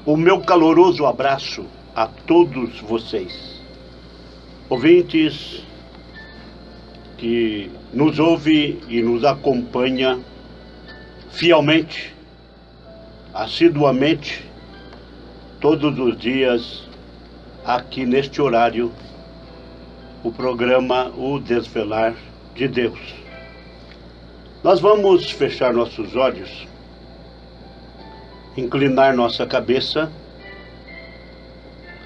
o meu caloroso abraço a todos vocês, ouvintes que nos ouve e nos acompanha fielmente, assiduamente, todos os dias, aqui neste horário, o programa O Desvelar de Deus. Nós vamos fechar nossos olhos, inclinar nossa cabeça,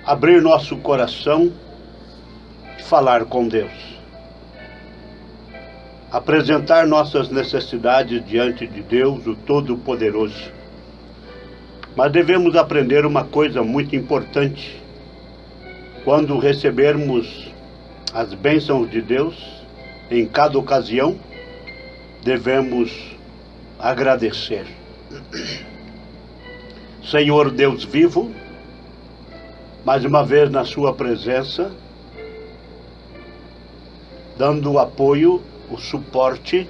abrir nosso coração e falar com Deus. Apresentar nossas necessidades diante de Deus, o Todo-Poderoso. Mas devemos aprender uma coisa muito importante. Quando recebermos as bênçãos de Deus, em cada ocasião, devemos agradecer. Senhor Deus vivo, mais uma vez na sua presença, dando o apoio, o suporte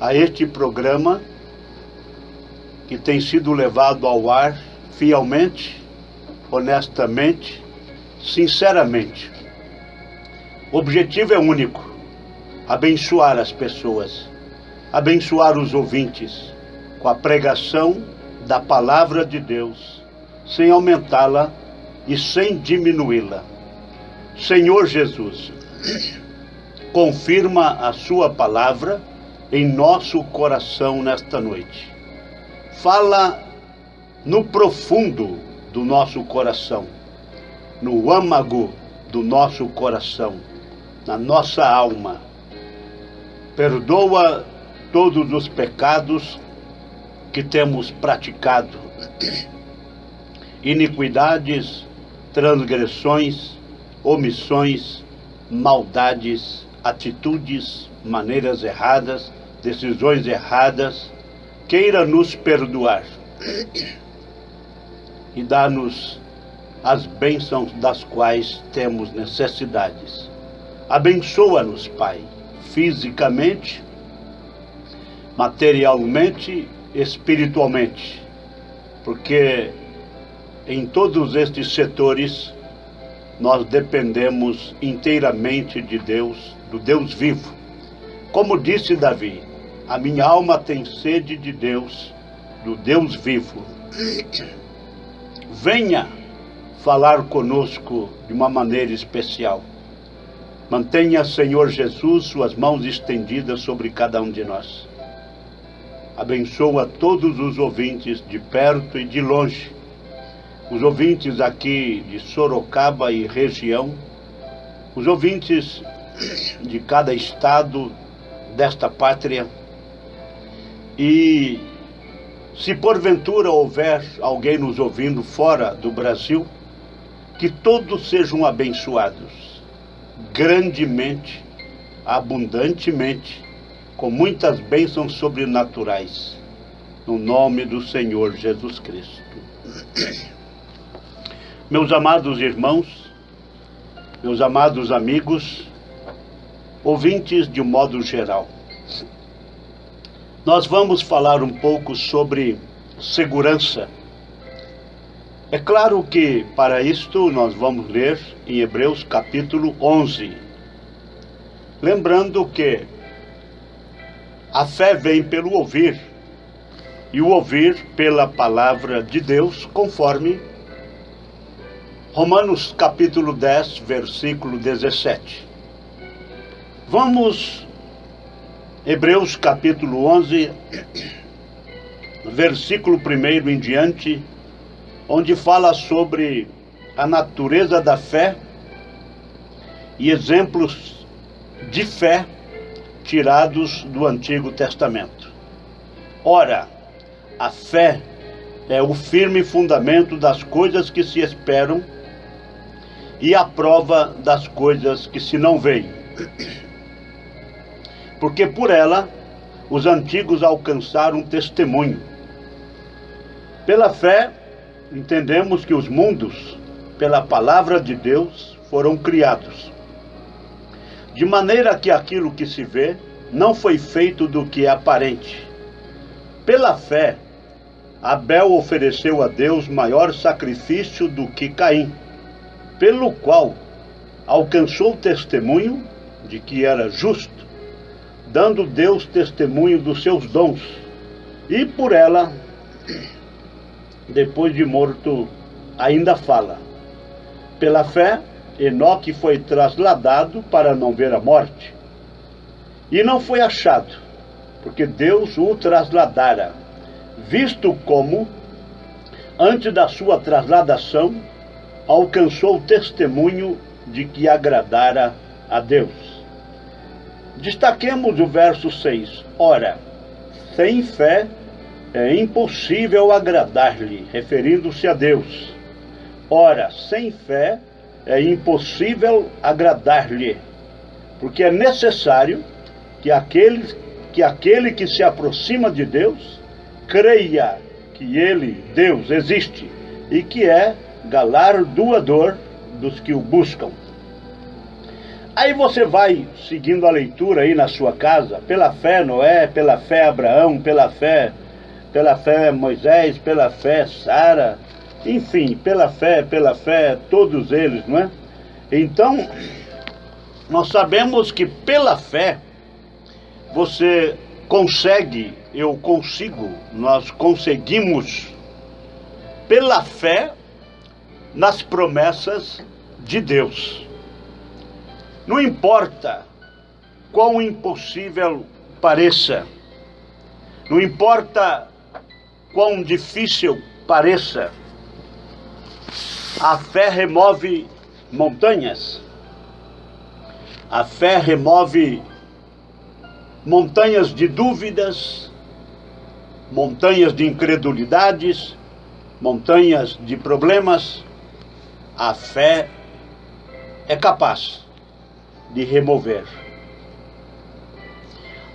a este programa que tem sido levado ao ar fielmente, honestamente, sinceramente. O objetivo é único: abençoar as pessoas, abençoar os ouvintes com a pregação da palavra de Deus, sem aumentá-la e sem diminuí-la. Senhor Jesus, confirma a sua palavra em nosso coração nesta noite. Fala no profundo do nosso coração, no âmago do nosso coração, na nossa alma. Perdoa todos os pecados que temos praticado, iniquidades, transgressões, omissões, maldades, atitudes, maneiras erradas, decisões erradas. Queira nos perdoar e dá-nos as bênçãos das quais temos necessidades. Abençoa-nos, Pai, fisicamente, materialmente, espiritualmente, porque em todos estes setores nós dependemos inteiramente de Deus, do Deus vivo. Como disse Davi, a minha alma tem sede de Deus, do Deus vivo. Venha falar conosco de uma maneira especial. Mantenha, Senhor Jesus, suas mãos estendidas sobre cada um de nós. Abençoa todos os ouvintes de perto e de longe, os ouvintes aqui de Sorocaba e região, os ouvintes de cada estado desta pátria. E se porventura houver alguém nos ouvindo fora do Brasil, que todos sejam abençoados, grandemente, abundantemente, com muitas bênçãos sobrenaturais, no nome do Senhor Jesus Cristo. Meus amados irmãos, meus amados amigos, ouvintes de modo geral, nós vamos falar um pouco sobre segurança. É claro que para isto nós vamos ler em Hebreus capítulo 11, lembrando que a fé vem pelo ouvir, e o ouvir pela palavra de Deus, conforme Romanos capítulo 10, versículo 17. Vamos, Hebreus capítulo 11, versículo 1 em diante, onde fala sobre a natureza da fé e exemplos de fé tirados do Antigo Testamento. Ora, a fé é o firme fundamento das coisas que se esperam e a prova das coisas que se não veem. Porque por ela os antigos alcançaram testemunho. Pela fé, entendemos que os mundos, pela palavra de Deus, foram criados, de maneira que aquilo que se vê não foi feito do que é aparente. Pela fé, Abel ofereceu a Deus maior sacrifício do que Caim, pelo qual alcançou testemunho de que era justo, dando Deus testemunho dos seus dons, e por ela, depois de morto, ainda fala. Pela fé, Enoque foi trasladado para não ver a morte, e não foi achado, porque Deus o trasladara, visto como, antes da sua trasladação, alcançou testemunho de que agradara a Deus. Destaquemos o verso 6. Ora, sem fé é impossível agradar-lhe, referindo-se a Deus. Ora, sem fé é impossível agradar-lhe, porque é necessário que aquele que se aproxima de Deus creia que Ele, Deus, existe e que é galardoador dos que o buscam. Aí você vai seguindo a leitura aí na sua casa, pela fé Noé, pela fé Abraão, pela fé Moisés, pela fé Sara, enfim, pela fé, todos eles, não é? Então, nós sabemos que pela fé você consegue, eu consigo, nós conseguimos, pela fé, nas promessas de Deus. Não importa quão impossível pareça, não importa quão difícil pareça, a fé remove montanhas. A fé remove montanhas de dúvidas, montanhas de incredulidades, montanhas de problemas. A fé é capaz de remover.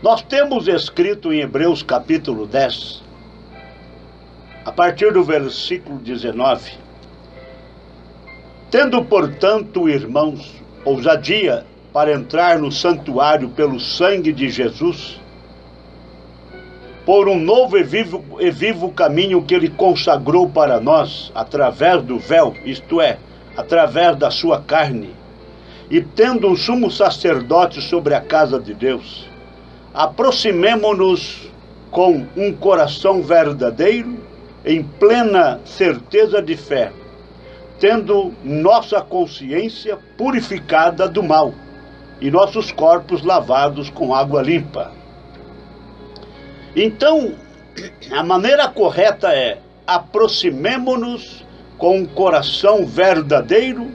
Nós temos escrito em Hebreus capítulo 10, a partir do versículo 19: tendo, portanto, irmãos, ousadia para entrar no santuário pelo sangue de Jesus, por um novo e vivo caminho que Ele consagrou para nós, através do véu, isto é, através da sua carne, e tendo um sumo sacerdote sobre a casa de Deus, aproximemo-nos com um coração verdadeiro, em plena certeza de fé, tendo nossa consciência purificada do mal e nossos corpos lavados com água limpa. Então, a maneira correta é: aproximemo-nos com um coração verdadeiro,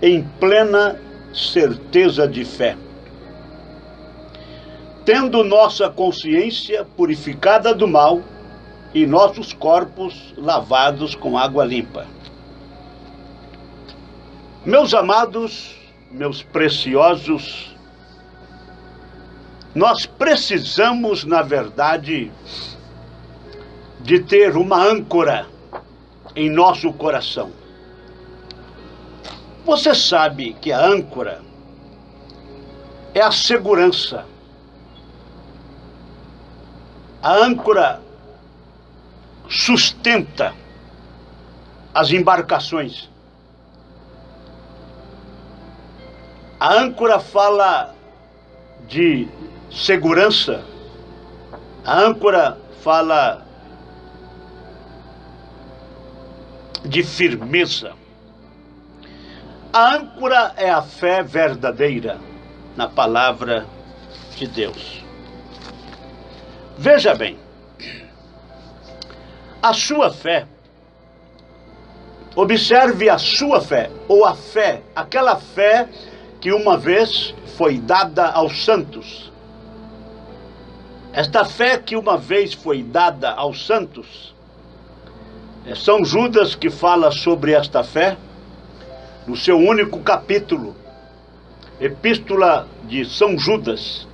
em plena certeza de fé, tendo nossa consciência purificada do mal e nossos corpos lavados com água limpa. Meus amados, meus preciosos, nós precisamos, na verdade, de ter uma âncora em nosso coração. Você sabe que a âncora é a segurança. A âncora sustenta as embarcações. A âncora fala de segurança. A âncora fala de firmeza. A âncora é a fé verdadeira na palavra de Deus. Veja bem, a sua fé, observe a sua fé, ou a fé, aquela fé que uma vez foi dada aos santos. Esta fé que uma vez foi dada aos santos, é São Judas que fala sobre esta fé, no seu único capítulo, Epístola de São Judas.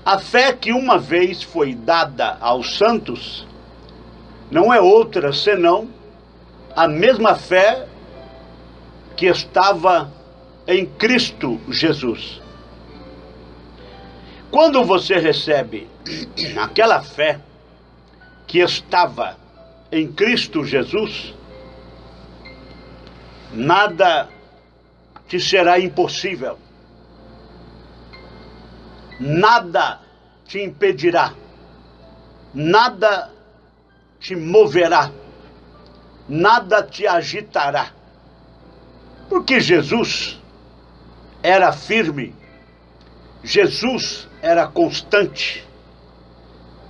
A fé que uma vez foi dada aos santos não é outra senão a mesma fé que estava em Cristo Jesus. Quando você recebe aquela fé que estava em Cristo Jesus, nada te será impossível. Nada te impedirá. Nada te moverá. Nada te agitará. Porque Jesus era firme. Jesus era constante.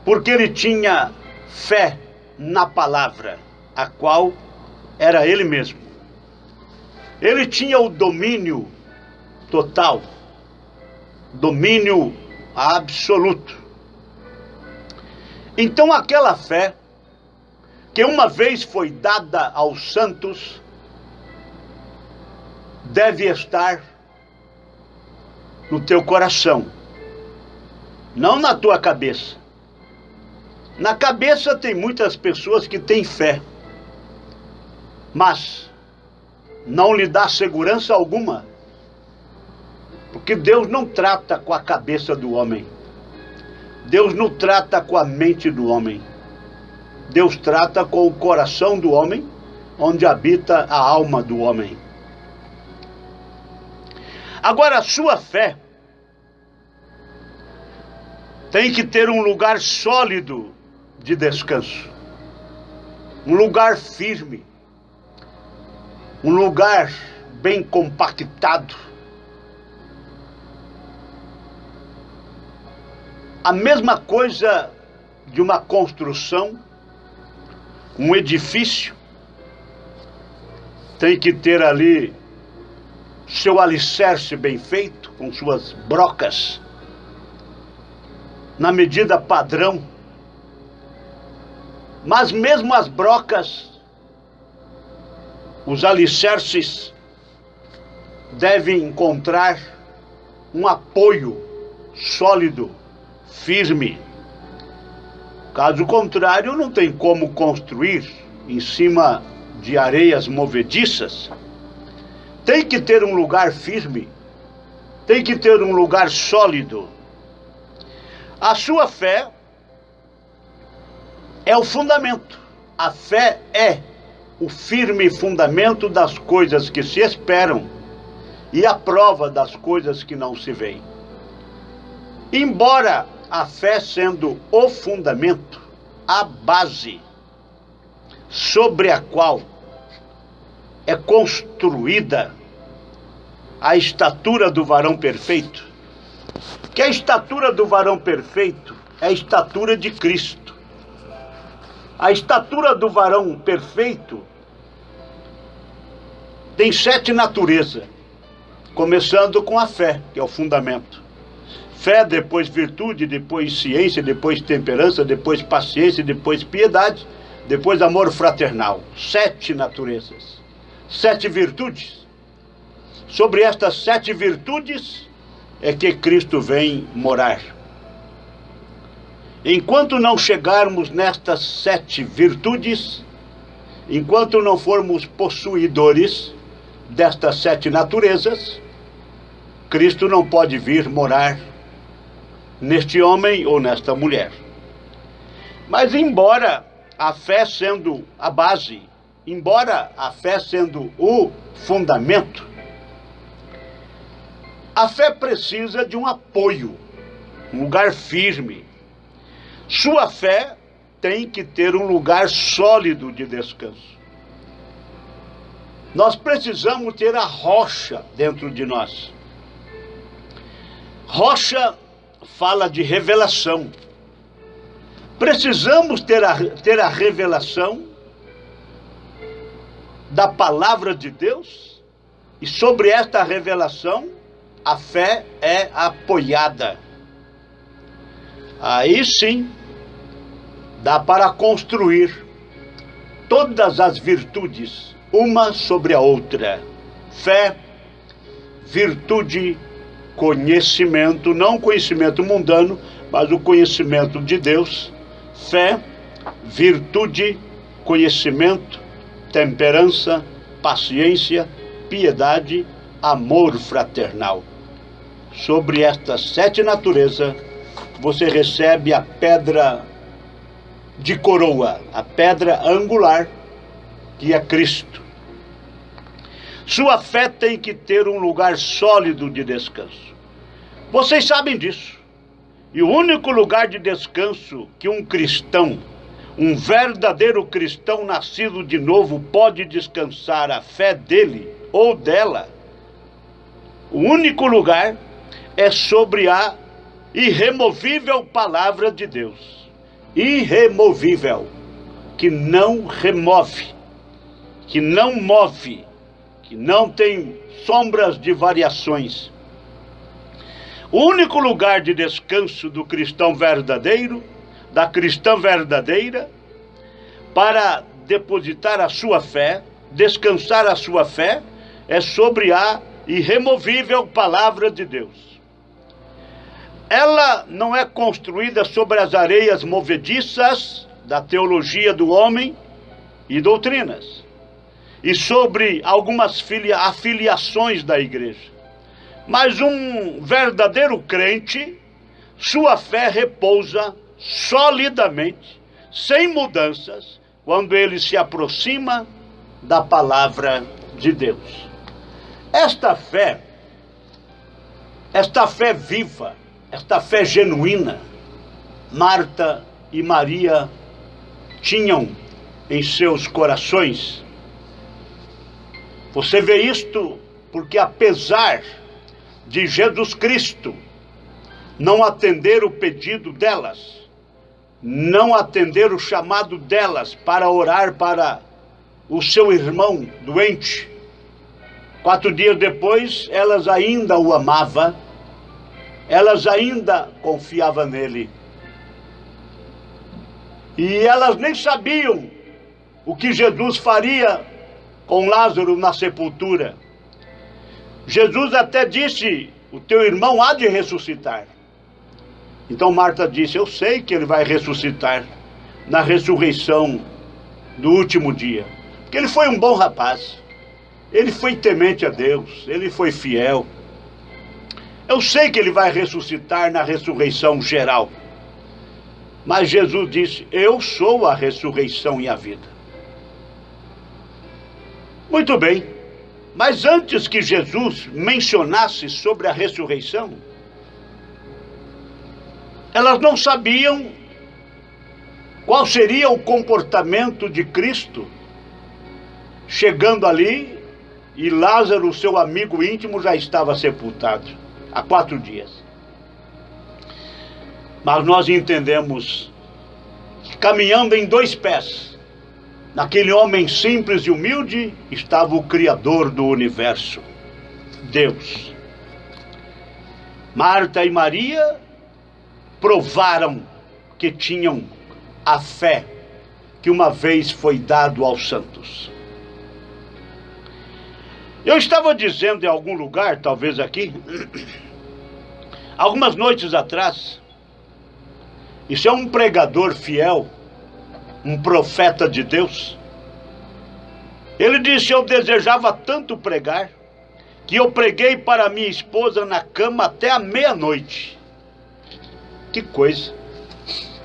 Porque ele tinha fé na palavra, a qual era ele mesmo. Ele tinha o domínio total, domínio absoluto. Então aquela fé, que uma vez foi dada aos santos, deve estar no teu coração, não na tua cabeça. Na cabeça tem muitas pessoas que têm fé, mas não lhe dá segurança alguma, porque Deus não trata com a cabeça do homem. Deus não trata com a mente do homem. Deus trata com o coração do homem, onde habita a alma do homem. Agora, a sua fé tem que ter um lugar sólido de descanso, um lugar firme, um lugar bem compactado. A mesma coisa de uma construção, um edifício, tem que ter ali seu alicerce bem feito, com suas brocas, na medida padrão. Mas mesmo as brocas, os alicerces, devem encontrar um apoio sólido, firme. Caso contrário, não tem como construir em cima de areias movediças. Tem que ter um lugar firme, tem que ter um lugar sólido. A sua fé é o fundamento. A fé é o firme fundamento das coisas que se esperam e a prova das coisas que não se veem. Embora a fé sendo o fundamento, a base sobre a qual é construída a estatura do varão perfeito, que a estatura do varão perfeito é a estatura de Cristo. A estatura do varão perfeito tem 7 naturezas, começando com a fé, que é o fundamento. Fé, depois virtude, depois ciência, depois temperança, depois paciência, depois piedade, depois amor fraternal. 7 naturezas, 7 virtudes. Sobre estas 7 virtudes é que Cristo vem morar. Enquanto não chegarmos nestas 7 virtudes, enquanto não formos possuidores destas 7 naturezas, Cristo não pode vir morar neste homem ou nesta mulher. Mas embora a fé sendo a base, embora a fé sendo o fundamento, a fé precisa de um apoio, um lugar firme. Sua fé tem que ter um lugar sólido de descanso. Nós precisamos ter a rocha dentro de nós. Rocha fala de revelação. Precisamos ter a revelação da palavra de Deus, e sobre esta revelação a fé é apoiada. Aí sim dá para construir todas as virtudes, uma sobre a outra. Fé, virtude, conhecimento, não conhecimento mundano, mas o conhecimento de Deus. Fé, virtude, conhecimento, temperança, paciência, piedade, amor fraternal. Sobre estas 7 naturezas, você recebe a pedra de coroa, a pedra angular, que é Cristo. Sua fé tem que ter um lugar sólido de descanso. Vocês sabem disso. E o único lugar de descanso que um cristão, um verdadeiro cristão nascido de novo, pode descansar a fé dele ou dela, o único lugar é sobre a irremovível palavra de Deus. Irremovível, que não remove, que não move, que não tem sombras de variações. O único lugar de descanso do cristão verdadeiro, da cristã verdadeira, para depositar a sua fé, descansar a sua fé, é sobre a irremovível palavra de Deus. Ela não é construída sobre as areias movediças da teologia do homem e doutrinas, e sobre algumas afiliações da igreja. Mas um verdadeiro crente, sua fé repousa solidamente, sem mudanças, quando ele se aproxima da palavra de Deus. Esta fé viva, esta fé genuína, Marta e Maria tinham em seus corações. Você vê isto porque, apesar de Jesus Cristo não atender o pedido delas, não atender o chamado delas para orar para o seu irmão doente, 4 dias depois, elas ainda o amavam, elas ainda confiavam nele. E elas nem sabiam o que Jesus faria com Lázaro na sepultura. Jesus até disse, o teu irmão há de ressuscitar. Então Marta disse, eu sei que ele vai ressuscitar na ressurreição do último dia. Porque ele foi um bom rapaz. Ele foi temente a Deus, ele foi fiel. Eu sei que ele vai ressuscitar na ressurreição geral. Mas Jesus disse, eu sou a ressurreição e a vida. Muito bem. Mas antes que Jesus mencionasse sobre a ressurreição, elas não sabiam qual seria o comportamento de Cristo chegando ali, e Lázaro, seu amigo íntimo, já estava sepultado há 4 dias. Mas nós entendemos que, caminhando em 2 pés, naquele homem simples e humilde, estava o Criador do universo, Deus. Marta e Maria provaram que tinham a fé que uma vez foi dado aos santos. Eu estava dizendo em algum lugar, talvez aqui, algumas noites atrás, isso é um pregador fiel, um profeta de Deus. Ele disse, eu desejava tanto pregar, que eu preguei para minha esposa na cama até a meia-noite. Que coisa!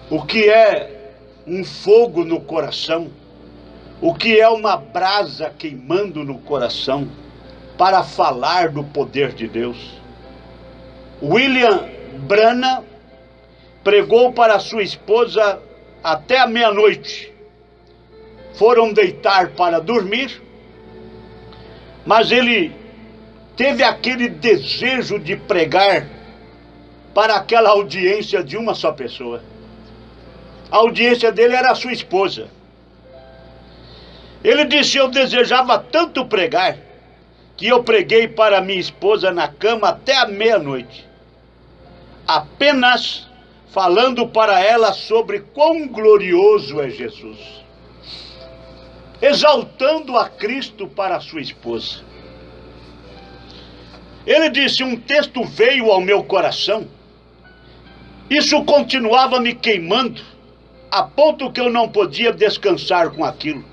O que é um fogo no coração? O que é uma brasa queimando no coração para falar do poder de Deus? William Branham pregou para sua esposa até a meia-noite. Foram deitar para dormir, mas ele teve aquele desejo de pregar para aquela audiência de uma só pessoa. A audiência dele era a sua esposa. Ele disse, eu desejava tanto pregar, que eu preguei para minha esposa na cama até a meia-noite, apenas falando para ela sobre quão glorioso é Jesus, exaltando a Cristo para a sua esposa. Ele disse, um texto veio ao meu coração, isso continuava me queimando, a ponto que eu não podia descansar com aquilo.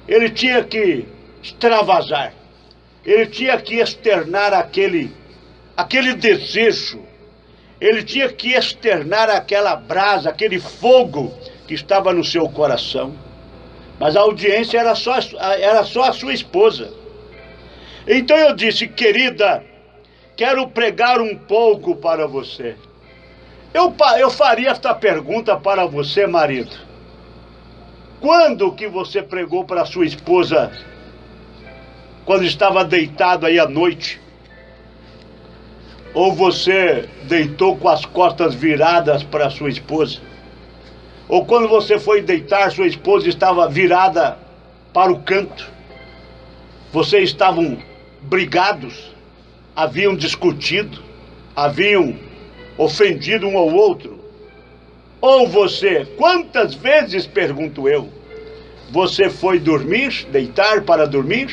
Ele tinha que extravasar, ele tinha que externar aquele desejo, ele tinha que externar aquela brasa, aquele fogo que estava no seu coração, mas a audiência era só a sua esposa. Então eu disse: querida, quero pregar um pouco para você. Eu faria esta pergunta para você, marido. Quando que você pregou para a sua esposa, quando estava deitado aí à noite? Ou você deitou com as costas viradas para a sua esposa? Ou quando você foi deitar, sua esposa estava virada para o canto? Vocês estavam brigados, haviam discutido, haviam ofendido um ao outro? Ou você, quantas vezes, pergunto eu, você foi dormir, deitar para dormir,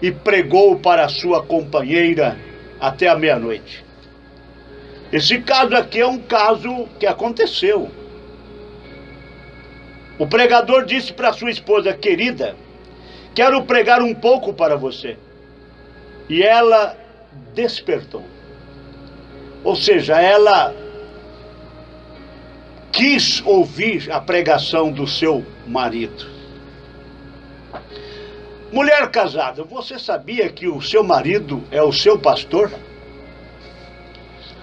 e pregou para a sua companheira até a meia-noite? Esse caso aqui é um caso que aconteceu. O pregador disse para sua esposa: querida, quero pregar um pouco para você. E ela despertou. Ou seja, ela quis ouvir a pregação do seu marido. Mulher casada, você sabia que o seu marido é o seu pastor?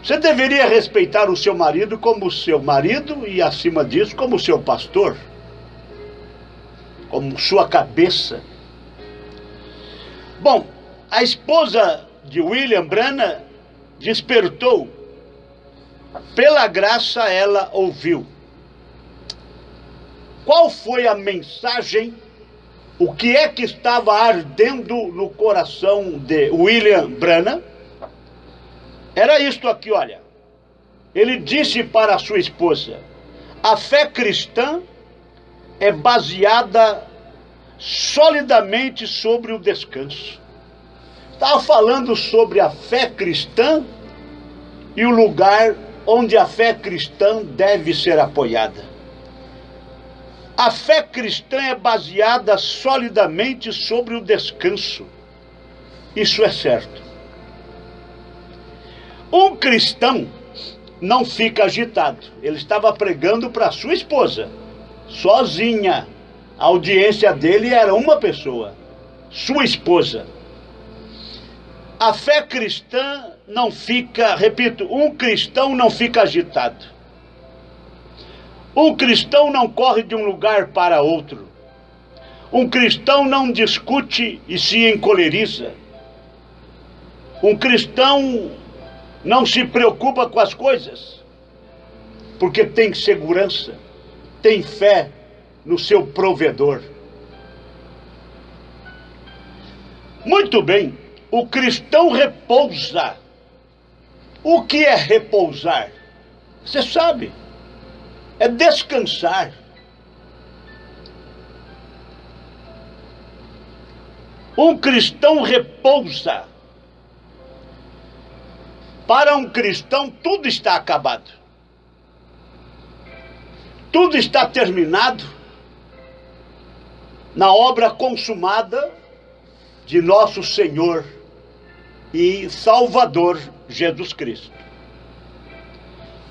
Você deveria respeitar o seu marido como seu marido e, acima disso, como seu pastor, como sua cabeça. Bom, a esposa de William Branham despertou. Pela graça ela ouviu. Qual foi a mensagem? O que é que estava ardendo no coração de William Branham? Era isto aqui, olha. Ele disse para a sua esposa: a fé cristã é baseada solidamente sobre o descanso. Estava falando sobre a fé cristã e o lugar onde a fé cristã deve ser apoiada. A fé cristã é baseada solidamente sobre o descanso. Isso é certo. Um cristão não fica agitado. Ele estava pregando para sua esposa, sozinha. A audiência dele era uma pessoa, sua esposa. A fé cristã não fica, repito, um cristão não fica agitado. Um cristão não corre de um lugar para outro. Um cristão não discute e se encoleriza. Um cristão não se preocupa com as coisas, porque tem segurança, tem fé no seu provedor. Muito bem, o cristão repousa. O que é repousar? Você sabe, é descansar. Um cristão repousa. Para um cristão, tudo está acabado. Tudo está terminado na obra consumada de nosso Senhor e Salvador Jesus Cristo.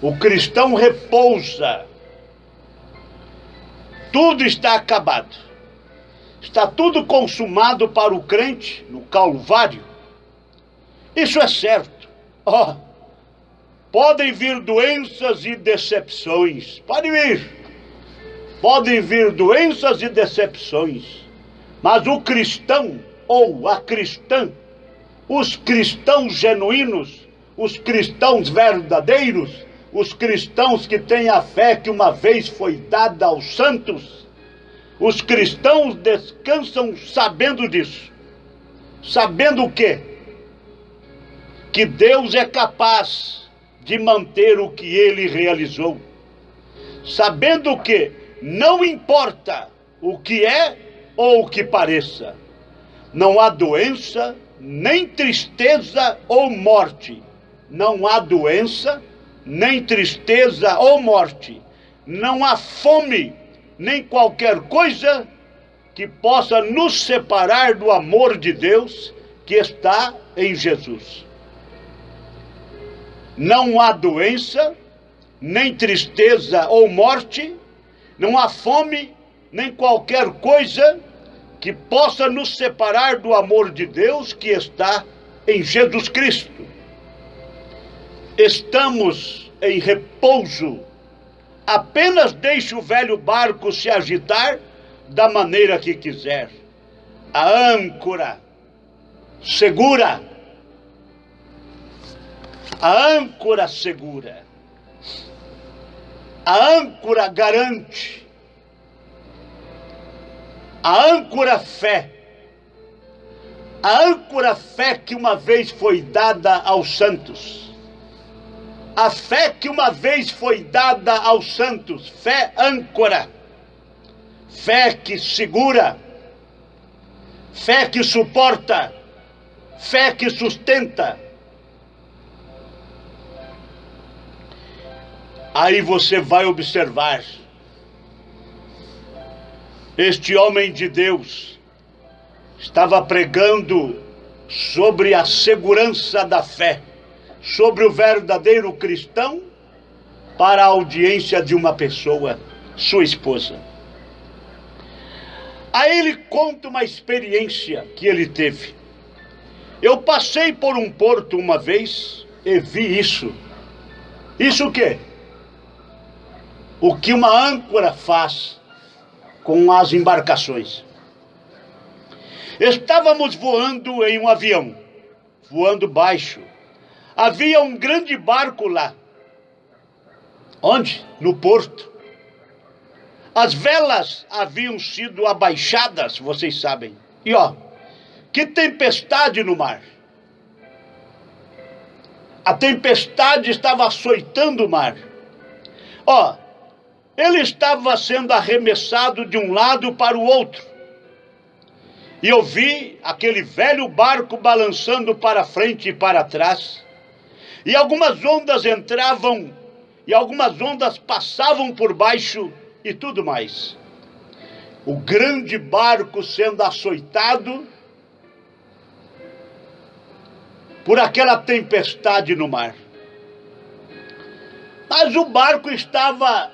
O cristão repousa. Tudo está acabado. Está tudo consumado para o crente no Calvário. Isso é certo. Oh, podem vir doenças e decepções. Podem vir. Podem vir doenças e decepções. Mas o cristão ou a cristã, os cristãos genuínos, os cristãos verdadeiros, os cristãos que têm a fé que uma vez foi dada aos santos, os cristãos descansam sabendo disso. Sabendo o quê? Que Deus é capaz de manter o que Ele realizou. Sabendo que não importa o que é ou o que pareça. Não há doença, nem tristeza ou morte. Não há doença, nem tristeza ou morte. Não há fome, nem qualquer coisa que possa nos separar do amor de Deus que está em Jesus. Não há doença, nem tristeza ou morte Não há fome, nem qualquer coisa que possa nos separar do amor de Deus que está em Jesus Cristo. Estamos em repouso. Apenas deixe o velho barco se agitar da maneira que quiser. A âncora segura. A âncora segura. A âncora garante. A âncora fé. A âncora fé que uma vez foi dada aos santos. A fé que uma vez foi dada aos santos. Fé âncora. Fé que segura. Fé que suporta. Fé que sustenta. Aí você vai observar. Este homem de Deus estava pregando sobre a segurança da fé, sobre o verdadeiro cristão, para a audiência de uma pessoa, sua esposa. Aí ele conta uma experiência que ele teve. Eu passei por um porto uma vez e vi isso. Isso o quê? O que uma âncora faz com as embarcações. Estávamos voando em um avião, voando baixo. Havia um grande barco lá. Onde? No porto. As velas haviam sido abaixadas, vocês sabem. E ó, que tempestade no mar. A tempestade estava açoitando o mar. Ó, ele estava sendo arremessado de um lado para o outro. E eu vi aquele velho barco balançando para frente e para trás. E algumas ondas entravam, e algumas ondas passavam por baixo e tudo mais. O grande barco sendo açoitado por aquela tempestade no mar. Mas o barco estava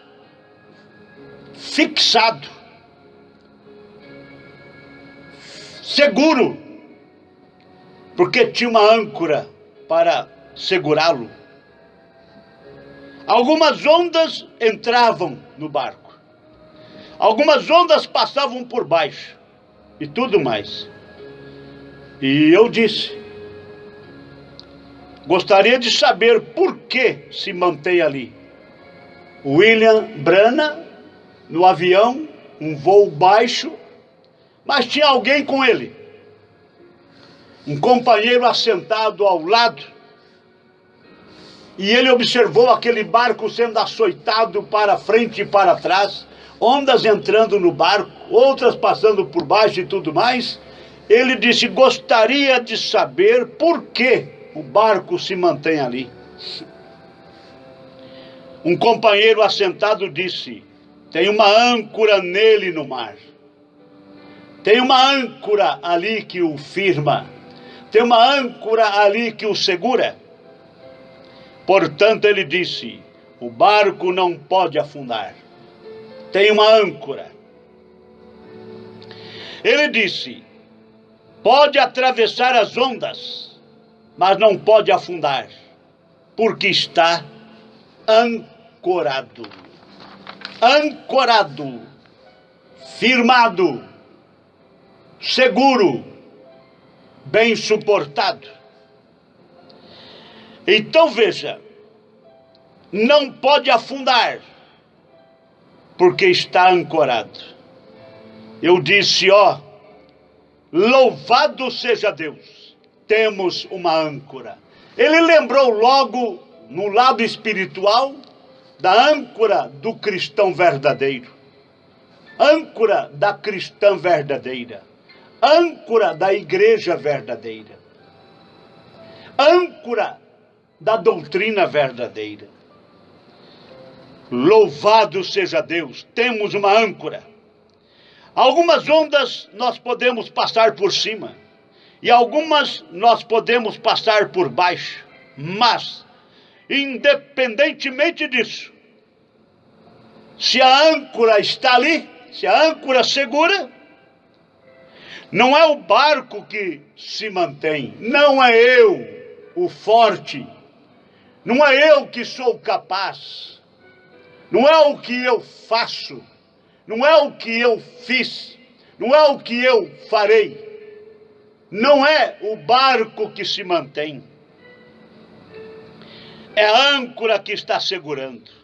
fixado, seguro, porque tinha uma âncora para segurá-lo. Algumas ondas entravam no barco, algumas ondas passavam por baixo e tudo mais. E eu disse, gostaria de saber por que se mantém ali. William Branham, no avião, um voo baixo, mas tinha alguém com ele. Um companheiro assentado ao lado. E ele observou aquele barco sendo açoitado para frente e para trás, ondas entrando no barco, outras passando por baixo e tudo mais. Ele disse, gostaria de saber por que o barco se mantém ali. Um companheiro assentado disse, tem uma âncora nele no mar. Tem uma âncora ali que o firma. Tem uma âncora ali que o segura. Portanto, ele disse, o barco não pode afundar. Tem uma âncora. Ele disse, pode atravessar as ondas, mas não pode afundar, porque está ancorado. Ancorado, firmado, seguro, bem suportado. Então veja, não pode afundar, porque está ancorado. Eu disse, ó, louvado seja Deus, temos uma âncora. Ele lembrou logo, no lado espiritual, da âncora do cristão verdadeiro, âncora da cristã verdadeira, âncora da igreja verdadeira, âncora da doutrina verdadeira. Louvado seja Deus, temos uma âncora. Algumas ondas nós podemos passar por cima, e algumas nós podemos passar por baixo, mas independentemente disso, Se a âncora está ali, se a âncora segura, não é o barco que se mantém, não é eu o forte, não é eu que sou capaz, não é o que eu faço, não é o que eu fiz, não é o que eu farei, não é o barco que se mantém, é a âncora que está segurando.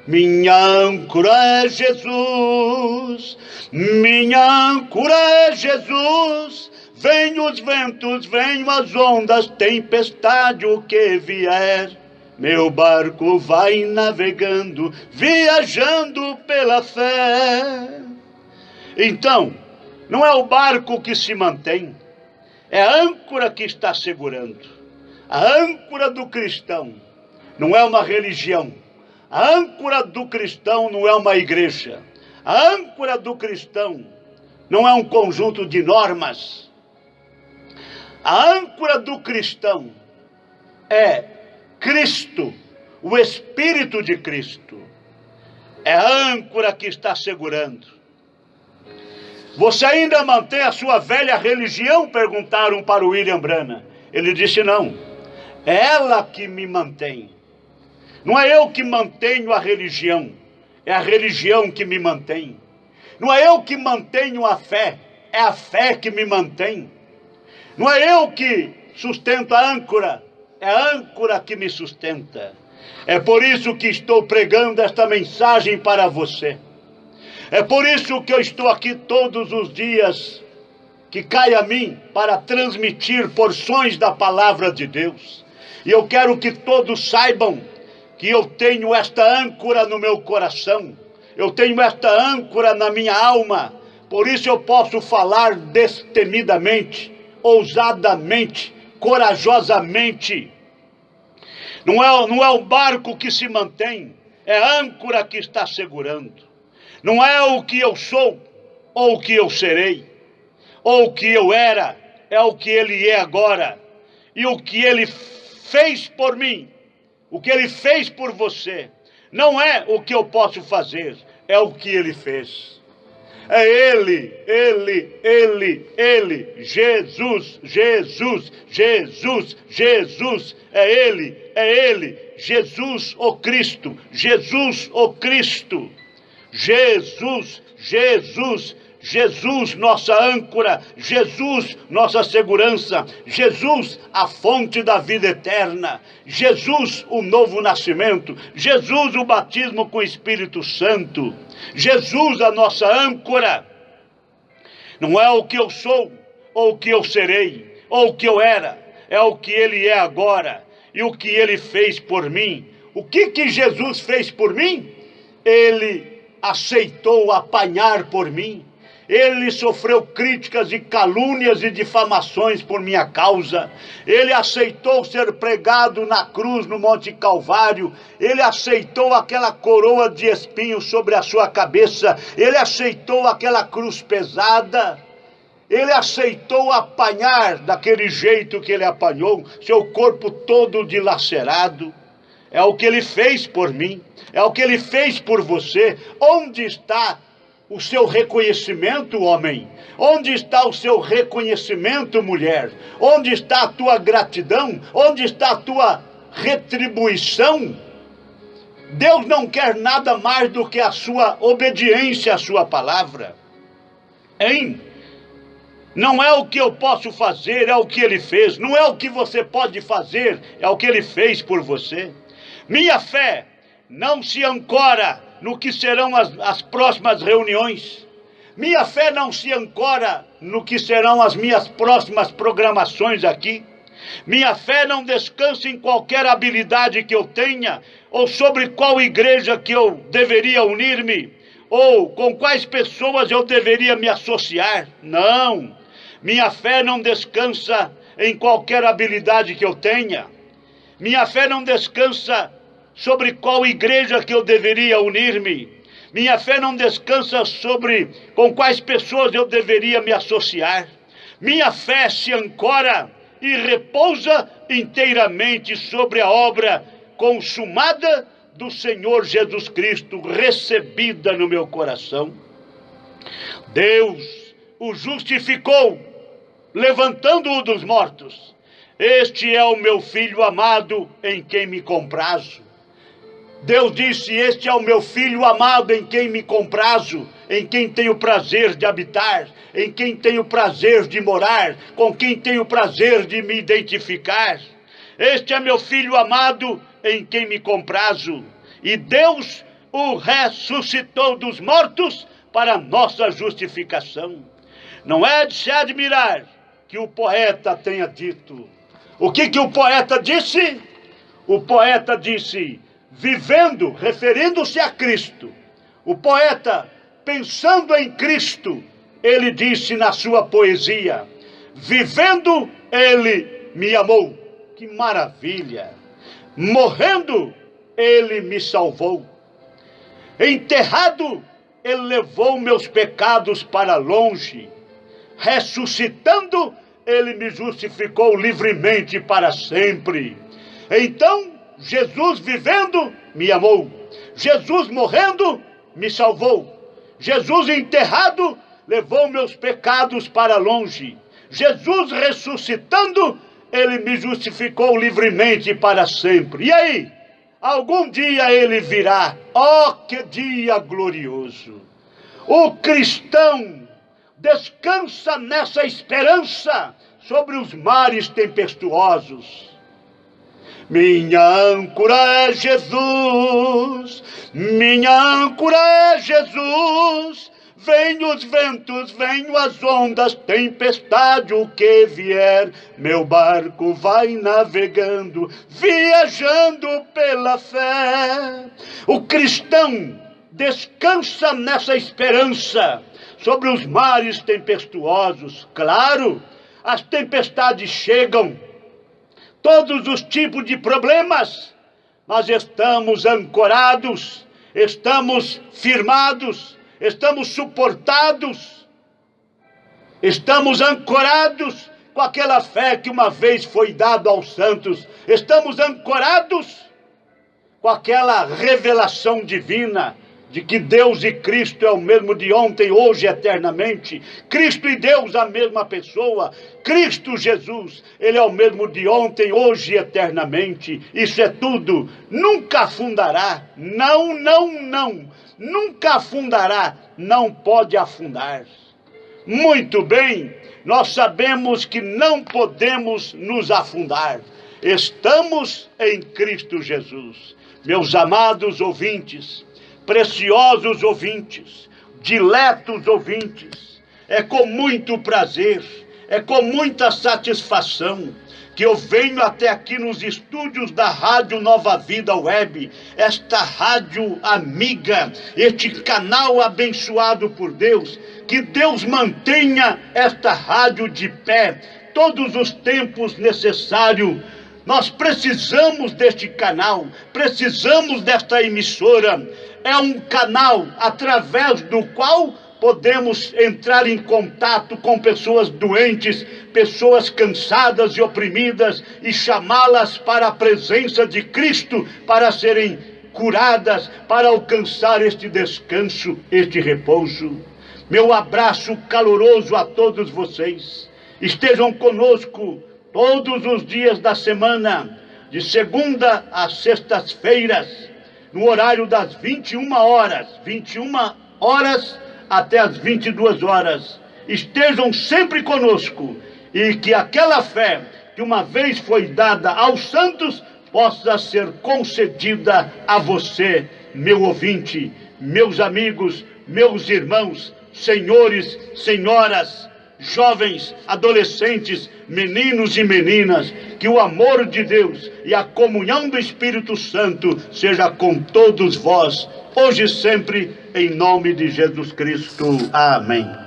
Minha âncora é Jesus, minha âncora é Jesus. Vem os ventos, vem as ondas, tempestade o que vier. Meu barco vai navegando, viajando pela fé. Então, não é o barco que se mantém, é a âncora que está segurando. A âncora do cristão não é uma religião. A âncora do cristão não é uma igreja. A âncora do cristão não é um conjunto de normas. A âncora do cristão é Cristo, o Espírito de Cristo. É a âncora que está segurando. Você ainda mantém a sua velha religião? Perguntaram para o William Branham. Ele disse não. É ela que me mantém. Não é eu que mantenho a religião, é a religião que me mantém. Não é eu que mantenho a fé, é a fé que me mantém. Não é eu que sustento a âncora, é a âncora que me sustenta. É por isso que estou pregando esta mensagem para você. É por isso que eu estou aqui todos os dias, que cai a mim para transmitir porções da palavra de Deus. E eu quero que todos saibam que eu tenho esta âncora no meu coração, eu tenho esta âncora na minha alma, por isso eu posso falar destemidamente, ousadamente, corajosamente. Não é o barco que se mantém, é a âncora que está segurando. Não é o que eu sou, ou o que eu serei, ou o que eu era, é o que ele é agora. E o que ele fez por mim, o que ele fez por você, não é o que eu posso fazer, é o que ele fez. É ele, Jesus, Jesus, Jesus, Jesus, é ele, Jesus o Cristo, Jesus o Cristo, Jesus, Jesus, Jesus, nossa âncora, Jesus, nossa segurança, Jesus, a fonte da vida eterna, Jesus, o novo nascimento, Jesus, o batismo com o Espírito Santo, Jesus, a nossa âncora. Não é o que eu sou, ou o que eu serei, ou o que eu era, é o que ele é agora, e o que ele fez por mim. O que Jesus fez por mim? Ele aceitou apanhar por mim. Ele sofreu críticas e calúnias e difamações por minha causa. Ele aceitou ser pregado na cruz no Monte Calvário. Ele aceitou aquela coroa de espinhos sobre a sua cabeça. Ele aceitou aquela cruz pesada. Ele aceitou apanhar daquele jeito que ele apanhou, seu corpo todo dilacerado. É o que ele fez por mim. É o que ele fez por você. Onde está o seu reconhecimento, homem? Onde está o seu reconhecimento, mulher? Onde está a tua gratidão? Onde está a tua retribuição? Deus não quer nada mais do que a sua obediência à sua palavra. Hein? Não é o que eu posso fazer, é o que ele fez. Não é o que você pode fazer, é o que ele fez por você. Minha fé não se ancora no que serão as próximas reuniões. Minha fé não se ancora no que serão as minhas próximas programações aqui. Minha fé não descansa em qualquer habilidade que eu tenha, ou sobre qual igreja que eu deveria unir-me, ou com quais pessoas eu deveria me associar. Não. Minha fé não descansa em qualquer habilidade que eu tenha. Minha fé não descansa sobre qual igreja que eu deveria unir-me. Minha fé não descansa sobre com quais pessoas eu deveria me associar. Minha fé se ancora e repousa inteiramente sobre a obra consumada do Senhor Jesus Cristo recebida no meu coração. Deus o justificou, levantando-o dos mortos. Este é o meu filho amado, em quem me comprazo. Deus disse: este é o meu filho amado, em quem me comprazo, em quem tenho prazer de habitar, em quem tenho prazer de morar, com quem tenho prazer de me identificar. Este é meu filho amado, em quem me comprazo. E Deus o ressuscitou dos mortos para nossa justificação. Não é de se admirar que o poeta tenha dito. O que o poeta disse? O poeta disse: vivendo, referindo-se a Cristo. O poeta, pensando em Cristo, ele disse na sua poesia: vivendo, ele me amou. Que maravilha! Morrendo, ele me salvou. Enterrado, ele levou meus pecados para longe. Ressuscitando, ele me justificou livremente para sempre. Então, Jesus vivendo, me amou. Jesus morrendo, me salvou. Jesus enterrado, levou meus pecados para longe. Jesus ressuscitando, ele me justificou livremente para sempre. E aí? Algum dia ele virá. Oh, que dia glorioso! O cristão descansa nessa esperança sobre os mares tempestuosos. Minha âncora é Jesus, minha âncora é Jesus. Vem os ventos, vem as ondas, tempestade, o que vier. Meu barco vai navegando, viajando pela fé. O cristão descansa nessa esperança sobre os mares tempestuosos. Claro, as tempestades chegam, todos os tipos de problemas, mas estamos ancorados, estamos firmados, estamos suportados, estamos ancorados com aquela fé que uma vez foi dada aos santos, estamos ancorados com aquela revelação divina de que Deus e Cristo é o mesmo de ontem, hoje e eternamente. Cristo e Deus a mesma pessoa. Cristo Jesus, ele é o mesmo de ontem, hoje e eternamente. Isso é tudo. Nunca afundará. Não, não, não. Nunca afundará. Não pode afundar. Muito bem, nós sabemos que não podemos nos afundar. Estamos em Cristo Jesus. Meus amados ouvintes, preciosos ouvintes, diletos ouvintes, é com muito prazer, é com muita satisfação que eu venho até aqui nos estúdios da Rádio Nova Vida Web, esta rádio amiga, este canal abençoado por Deus. Que Deus mantenha esta rádio de pé todos os tempos necessários. Nós precisamos deste canal, precisamos desta emissora. É um canal através do qual podemos entrar em contato com pessoas doentes, pessoas cansadas e oprimidas, e chamá-las para a presença de Cristo, para serem curadas, para alcançar este descanso, este repouso. Meu abraço caloroso a todos vocês. Estejam conosco todos os dias da semana, de segunda a sextas-feiras, no horário das 21 horas até as 22 horas. Estejam sempre conosco e que aquela fé que uma vez foi dada aos santos possa ser concedida a você, meu ouvinte, meus amigos, meus irmãos, senhores, senhoras, jovens, adolescentes, meninos e meninas. Que o amor de Deus e a comunhão do Espírito Santo seja com todos vós, hoje e sempre, em nome de Jesus Cristo. Amém.